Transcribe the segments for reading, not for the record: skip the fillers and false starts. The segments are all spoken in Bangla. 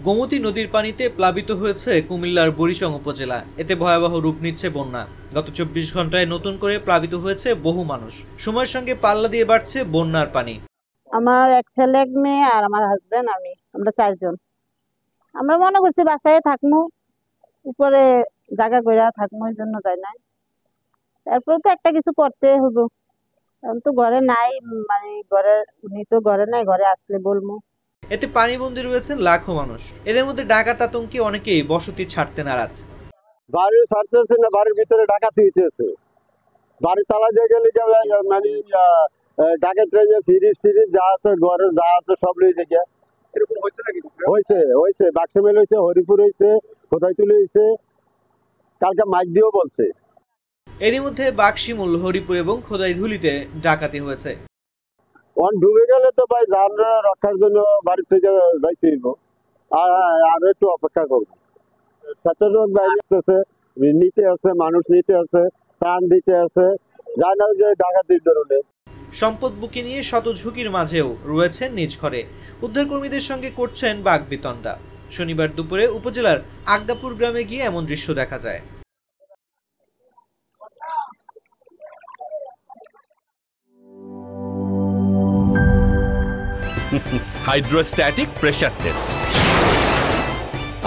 গোমতী নদীর পানিতে প্লাবিত হয়েছে কুমিল্লার বরিশং উপজেলা। এতে ভয়াবহ রূপ নিচ্ছে বন্যা। গত ২৪ ঘন্টায় নতুন করে প্লাবিত হয়েছে বহু মানুষ। সময়ের সঙ্গে পাল্লা দিয়ে বাড়ছে বন্যার পানি। আমার এক ছেলে এক মেয়ে আর আমার হাজবেন্ড আমরা 4 জন। আমরা মনে করছি বাসায় থাকবো, উপরে জায়গা কইরা থাকবো, এই জন্য যাই নাই। তারপরে তো একটা কিছু করতে হবে। এখন তো ঘরে নাই, মানে উনি তো ঘরে নাই, ঘরে আসলে বলবো। এতে পানিবন্দী রয়েছেন লাখো মানুষ। এদের মধ্যে ডাকাত আতঙ্কে অনেকেই বসতি ছাড়তে নারাজ। বাড়ি ছাড়তেছে না, বাড়ির ভিতরে ডাকাতি হইতেছে। বাড়ি তালা দিয়ে গেলে মানে ডাকাত ফ্রিজ যা আছে, ঘরে যা আছে সব লই দেখে। এরকম হয়েছে নাকি? হয়েছে বাক্সমেল হয়েছে, হরিপুর হয়েছে, খোদাইতুলি হয়েছে, কালকে মাইক দিয়েও বলছে। এরই মধ্যে বাক্সিমুল, হরিপুর এবং খোদাইধুলিতে ডাকাতি হয়েছে। ডুবে গেলে তো ভাই যান রক্ষার জন্য বাড়ি থেকে যাইতে হইব, আর একটু অপেক্ষা করবো। সচেতন বাইরে নিতে আছে, মানুষ নিতে আছে, প্রাণ দিতে আছে, যায় না যে ডাকাতির ধরনে। সম্পদ বুকে নিয়ে শত ঝুঁকির মাঝেও রয়েছেন নিজ ঘরে। উদ্ধারকর্মীদের সঙ্গে করছেন বাগবিতণ্ডা। শনিবার দুপুরে উপজেলার আজ্ঞাপুর গ্রামে গিয়ে এমন দৃশ্য দেখা যায়। Hydrostatic pressure test.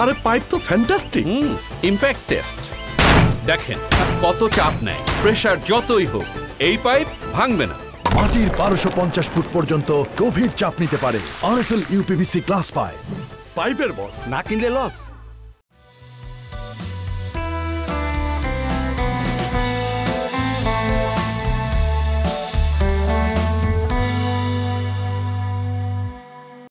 আরে পাইপ তো ফ্যান্টাস্টিক। Impact test. দেখেন কত চাপ নেয়, প্রেসার যতই হোক এই পাইপ ভাঙবে না। মাটির ১২৫০ ফুট পর্যন্ত গভীর চাপ নিতে পারে আরএফএল ইউপিভিসি গ্লাস পাইপ। পাইপের বস, না কিনলে লস।